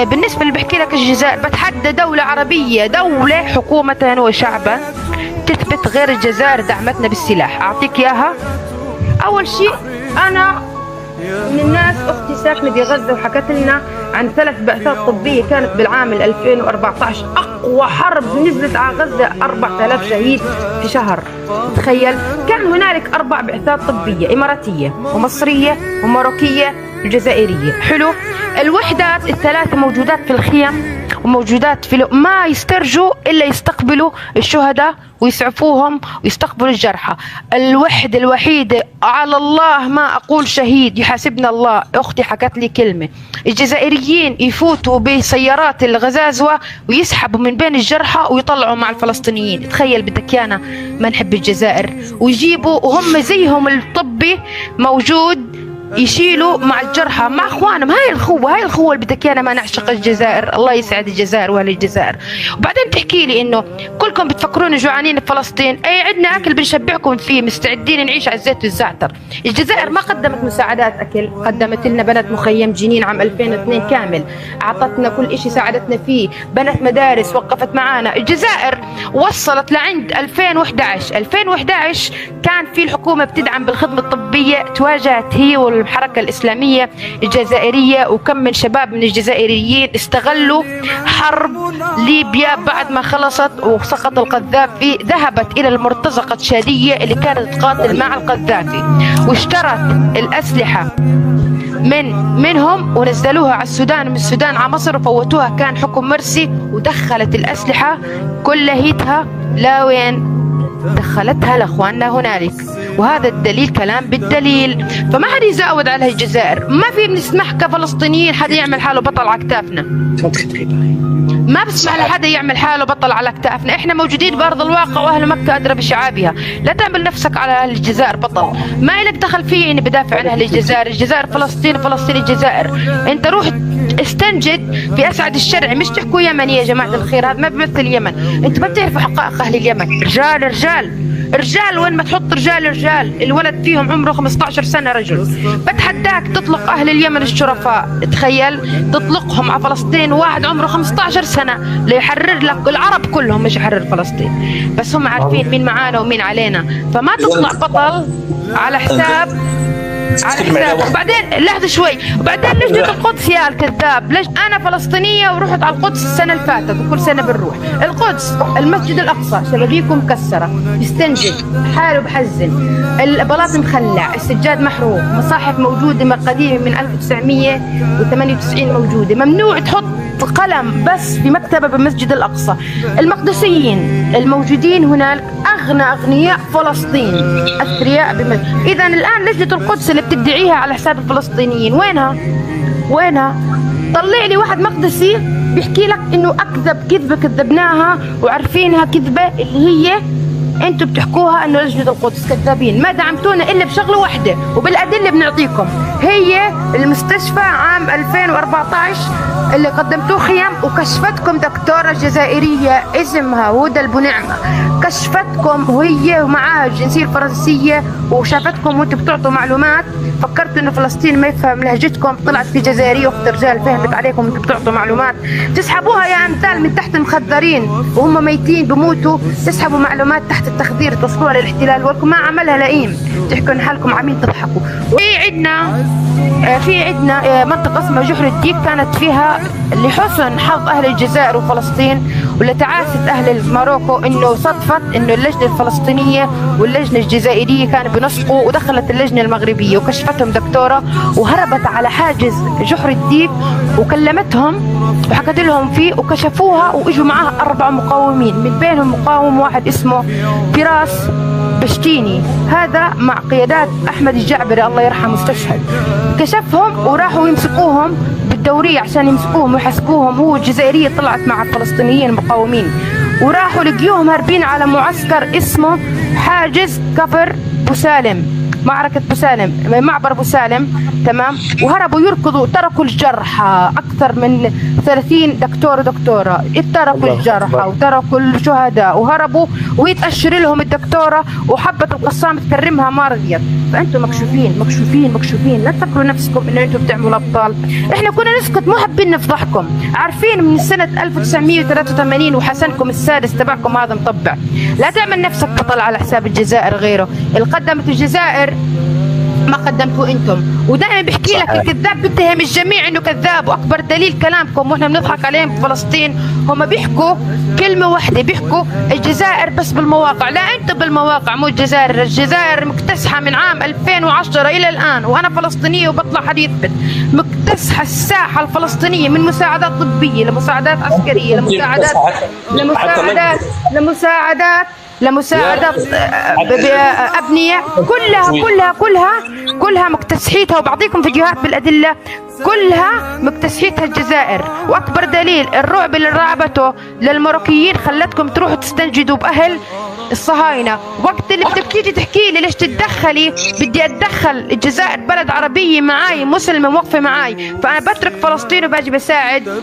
بالنسبة اللي بحكي لك الجزائر، بتحدى دولة عربية، دولة حكومة وشعبا تثبت غير الجزائر دعمتنا بالسلاح. أعطيك إياها. أول شيء، أنا من الناس، أختي ساكنة بغزة وحكت لنا عن 3 بعثات طبية كانت بالعام 2014، أقوى حرب نزلت على غزة 4000 شهيد في شهر. تخيل، كان هنالك 4 بعثات طبية إماراتية ومصرية وماروكية وجزائرية. حلو. الوحدات ال3 موجودات في الخيم وموجودات في ما يسترجوا إلا يستقبلوا الشهداء ويسعفوهم ويستقبلوا الجرحى. الوحدة الوحيدة على الله ما أقول شهيد يحاسبنا الله، أختي حكت لي كلمة، الجزائريين يفوتوا بسيارات الغزازوة ويسحبوا من بين الجرحى ويطلعوا مع الفلسطينيين. تخيل بدك يانا ما نحب الجزائر، ويجيبوا وهم زيهم الطبي موجود يشيلوا مع الجرحى مع اخوانهم. هاي الخوة اللي بدك ايانا ما نعشق الجزائر. الله يسعد الجزائر واهل الجزائر. وبعدين تحكي لي انه كلكم بتفكرون جوعانين بفلسطين، اي عندنا اكل بنشبعكم فيه، مستعدين نعيش على الزيت والزعتر. الجزائر ما قدمت مساعدات اكل، قدمت لنا بنت مخيم جنين عام 2002 كامل، اعطتنا كل اشي ساعدتنا فيه، بنت مدارس، وقفت معانا. الجزائر وصلت لعند 2011 كان في الحكومة بتدعم بالخدمة الطبية، تواجهت هي والحركة الإسلامية الجزائرية وكم من شباب من الجزائريين استغلوا حرب ليبيا بعد ما خلصت وسقط القذافي، ذهبت إلى المرتزقة تشادية اللي كانت تقاتل مع القذافي واشترت الأسلحة منهم ونزلوها على السودان، من السودان على مصر وفوتوها، كان حكم مرسي، ودخلت الأسلحة كلها لا وين دخلتها لاخواننا هنالك. وهذا الدليل كلام بالدليل، فما حد يزاود على الجزائر. ما في بنسمح كفلسطينيين حدا يعمل حاله بطل على كتافنا، ما بسمح لحدا يعمل حاله بطل على كتافنا. احنا موجودين بارض الواقع واهل مكه ادرى بشعابها. لا تعمل نفسك على اهل الجزائر بطل، ما لك دخل فيه اني بدافع عن اهل الجزائر. الجزائر فلسطين، فلسطين الجزائر. انت روح استنجد في اسعد الشرع، مش تحكوا يمني يا جماعه الخير، هذا ما بيمثل اليمن. انتوا ما بتعرفوا حقائق اهل اليمن. رجال وين ما تحط رجال، الولد فيهم عمره 15 سنة رجل. بتحداك تطلق أهل اليمن الشرفاء، تخيل تطلقهم على فلسطين، واحد عمره 15 سنة ليحرر لك العرب كلهم، مش يحرر فلسطين، بس هم عارفين مين معانا ومين علينا. فما تطلع بطل على حساب وبعدين لحظة شوي، وبعدين لجنة القدس يا الكذاب. ليش أنا فلسطينية ورحت على القدس السنة اللي فاتت وكل سنة بنروح القدس، المسجد الأقصى شبابيكه مكسرة، يستنجد حاله بحزن، البلاط مخلع، السجاد محروق، مصاحف موجودة من قديمة من 1998 موجودة، ممنوع تحط قلم بس في مكتبة بالمسجد الأقصى. المقدسيين الموجودين هناك أغنياء فلسطين، أثرياء إذا الآن لجنة القدس اللي بتدعيها على حساب الفلسطينيين وينها؟ طلع لي واحد مقدسي بيحكي لك إنه أكذب كذبة كذبناها وعارفينها كذبة، اللي هي انتوا بتحكوها انه لجنة القدس كذابين. ما دعمتونا الا بشغله واحده وبالادله بنعطيكم، هي المستشفى عام 2014 اللي قدمتوه خيم وكشفتكم دكتوره جزائريه اسمها هدى البنعمه، كشفتكم وهي ومعاها الجنسيه الفرنسيه وشافتكم وانتوا بتعطوا معلومات. فكرتوا انه فلسطين ما يفهم لهجتكم، طلعت في جزائريه اخت رجال فهمت عليكم وانتوا بتعطوا معلومات، تسحبوها يا امثال من تحت المخدرين وهم ميتين بموتوا، تسحبوا معلومات تحت التخدير توصلوها للاحتلال، ولكم ما عملها لئيم، تحكوا ان حالكم عمين تضحكوا. في عندنا منطقه اسمها جحر الديك، كانت فيها لحسن حظ اهل الجزائر وفلسطين ولتعاسه اهل ماروكو انه صدفت انه اللجنه الفلسطينيه واللجنه الجزائريه كانوا بنسقوا، ودخلت اللجنه المغربيه وكشفتهم دكتوره وهربت على حاجز جحر الديك وكلمتهم وحكت لهم فيه وكشفوها، واجوا معها 4 مقاومين، من بينهم مقاوم واحد اسمه فراس بشتيني، هذا مع قيادات احمد الجعبري الله يرحمه استشهد. كشفهم وراحوا يمسكوهم بالدوريه عشان يمسكوهم ويحاسبوهم، هو الجزائريه طلعت مع الفلسطينيين المقاومين، وراحوا لقيوهم هاربين على معسكر اسمه حاجز كفر بوسالم. معركة بوسالم، معبر بوسالم، تمام، وهربوا يركضوا، تركوا الجرحى أكثر من 30 دكتور ودكتورة، تركوا الجرحى وتركوا الشهداء وهربوا، ويتأشر لهم الدكتورة وحبة القسام تكرمها ما رضيت. فأنتم مكشوفين مكشوفين مكشوفين، لا تفكروا نفسكم إنه أنتم بتعملوا أبطال. إحنا كنا نسكت، مو حابين نفضحكم، عارفين من سنة 1983 وحسنكم السادس تبعكم هذا مطبع. لا تعمل نفسك بطل على حساب الجزائر غيره. اللي قدمت الجزائر ما قدمتوا انتم. ودائما بيحكي لك الكذاب بيتهم الجميع انه كذاب، واكبر دليل كلامكم واحنا بنضحك عليهم في فلسطين هم بيحكوا كلمه واحده، بيحكوا الجزائر بس بالمواقع. لا، انتم بالمواقع مو الجزائر. الجزائر مكتسحه من عام 2010 الى الان، وانا فلسطينيه وبطلع حد يثبت، مكتسحه الساحه الفلسطينيه من مساعدات طبيه لمساعدات عسكريه لمساعدات أبنية، كلها مكتسحيتها، وبعطيكم فيديوهات بالأدلة، كلها مكتسحيتها الجزائر. وأكبر دليل الرعب اللي رعبته للمروكيين خلتكم تروحوا تستنجدوا بأهل الصهاينة. وقت اللي بدك تيجي تحكي لي ليش تتدخلي، بدي أتدخل، الجزائر بلد عربية معاي، مسلمة موقفة معاي، فأنا بترك فلسطين وباجي بساعد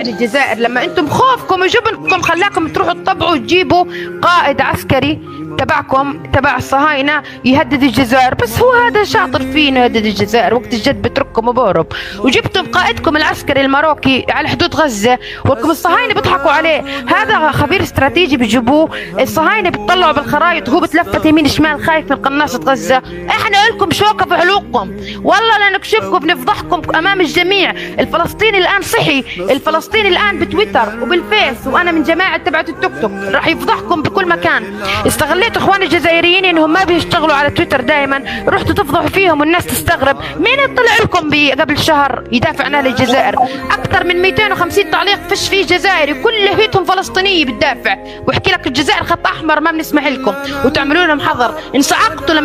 الجزائر. لما انتم خوفكم وجبنكم خلاكم تروحوا تطبعوا وتجيبوا قائد عسكري تبعكم تبع الصهاينة يهدد الجزائر، بس هو هذا شاطر فينا يهدد الجزائر، وقت الجد بترككم وبهرب. وجبتم قائدكم العسكري الماروكي على حدود غزة، ولكم الصهاينة بيضحكوا عليه، هذا خبير استراتيجي بيجيبوه، الصهاينة بيطلعوا بالخرايط وهو بتلفت يمين شمال خايف من قناصة غزة. احنا لكم شوكة في حلوقكم، والله لنكشفكم بنفضحكم امام الجميع. الفلسطيني الان صحي، الفلسطيني الان بتويتر وبالفيس، وانا من جماعة تبعت التيك توك راح يفضحكم بكل مكان. استغليتوا اخوان الجزائريين انهم ما بيشتغلوا على تويتر دائما، رحتوا تفضحوا فيهم والناس تستغرب. مين طلع لكم قبل شهر يدافع عن اهل الجزائر؟ اكثر من 250 تعليق فيش فيه جزائري، كل هيتهم فلسطينيه بتدافع، واحكي لك الجزائر خط احمر ما بنسمح لكم، وتعملوا لهم حظر. انصعقتوا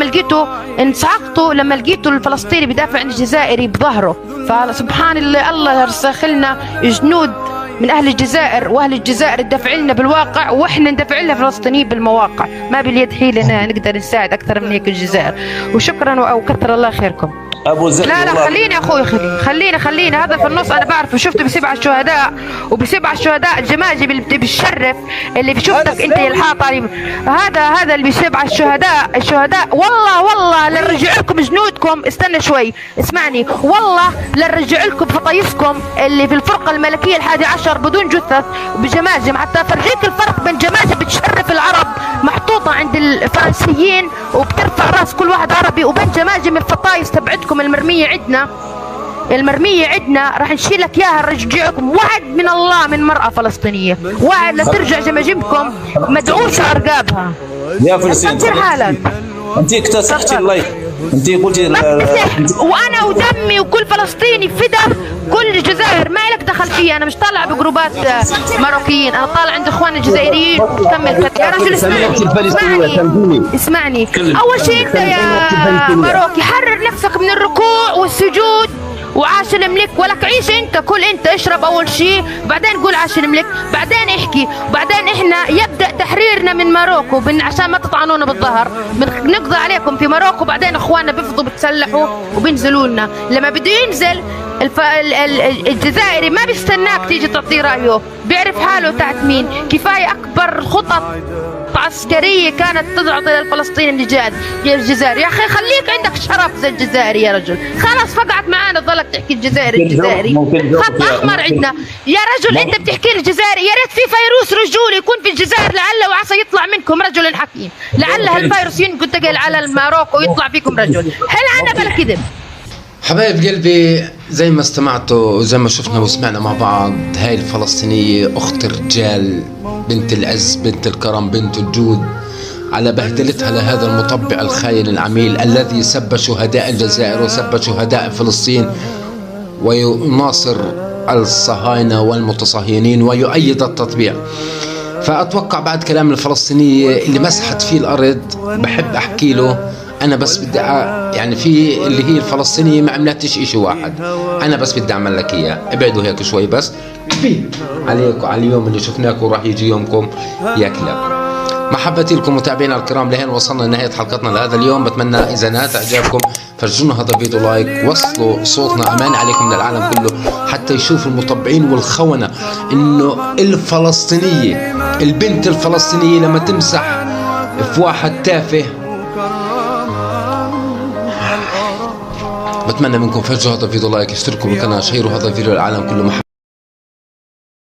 لما لقيتوا الفلسطيني بيدافع عن الجزائري بظهره. فسبحان الله يرسخ لنا جنود من اهل الجزائر، واهل الجزائر تدافع لنا بالواقع، واحنا ندافع لنا فلسطينيين بالمواقع. ما باليد حيلنا نقدر نساعد اكثر من هيك الجزائر. وشكرا وكثر الله خيركم. ابو زيد لا خليني اخوي، خليني هذا في النص انا بعرفه، شفته بيسيب على الشهداء وبيسيب على الشهداء الجماجم اللي بتشرف، اللي شفتك انت يا الحاطه، هذا اللي بيسيب على الشهداء. والله لنرجع لكم جنودكم، استنى شوي اسمعني، والله لنرجع لكم فطايسكم اللي في الفرقه الملكيه ال11 بدون جثث بجماجم، حتى افرجيك الفرق بين جماجم بتشرف العرب محطوطه عند الفرنسيين وبترفع راس كل واحد عربي، وبين جماجم الفطايس تبعتكم المرمية عندنا راح نشيل لك اياها نرجعكم وعد من الله من مرأة فلسطينية، وعد لترجع جماجمكم مدعوسة ارقابها. يا فلسطين انت اكتسحتي اللايف، انت قلتي وانا ودمي وكل فلسطيني فدا، كل الجزائر ما لك دخل فيها، انا مش طالعه بجروبات ماروكيين، انا طالع عند اخوان الجزائريين وكمل. يا رجل اسمعني اول شيء انت يا ماروكي حرر نفسك من الركوع والسجود وعاش الملك، ولك عيش انت، كل انت، اشرب اول شيء، بعدين قول عاش الملك، بعدين احكي، بعدين احنا يبدا تحريرنا من ماروكو عشان ما تطعنونا بالظهر، بنقضي عليكم في ماروكو، بعدين اخواننا بيفضوا بتسلحوا وبينزلوا لنا. لما بده ينزل الجزائري ما بيستناك تيجي تعطيه رايه، بيعرف حاله تحت مين. كفايه اكبر خطط عسكريه كانت تعطي للفلسطيني الجزائري. يا اخي خليك عندك شرف زي الجزائري يا رجل، خلاص فقعت معانا ظلك تحكي الجزائري خط احمر عندنا. يا رجل انت بتحكي لي الجزائري، يا ريت في فيروس رجولي يكون في الجزائر لعل وعسى يطلع منكم رجل حكيم، لعل هالفيروس ينقل على الماروكو ويطلع فيكم رجل. هل انا بلا كذب؟ حبايب قلبي، زي ما استمعتوا وزي ما شفنا وسمعنا مع بعض، هاي الفلسطينية أخت الرجال، بنت العز، بنت الكرم، بنت الجود، على بهدلتها لهذا المطبع الخاين العميل الذي سب شهداء الجزائر وسب شهداء فلسطين، ويناصر الصهاينة والمتصهينين ويؤيد التطبيع. فأتوقع بعد كلام الفلسطينية اللي مسحت فيه الأرض بحب أحكي له، أنا بس بدي يعني في اللي هي الفلسطينية ما عملتش إشي واحد، أنا بس بدي أعمل لك إياه، ابعدوا هيك شوي بس عليك وعلى اليوم اللي شفناكم، راح يجي يومكم يا كلاب. محبتي لكم متابعينا الكرام، لهين وصلنا لنهاية حلقتنا لهذا اليوم. بتمنى إذا نالت إعجابكم فرجونا هذا الفيديو لايك، وصلوا صوتنا أمان عليكم من العالم كله حتى يشوفوا المطبعين والخونة إنه الفلسطينية، البنت الفلسطينية لما تمسح في واحد تافه. بتمنى منكم فرجوا هذا الفيديو لايك، اشتركوا بالقناة، شيروا هذا الفيديو للعالم كله.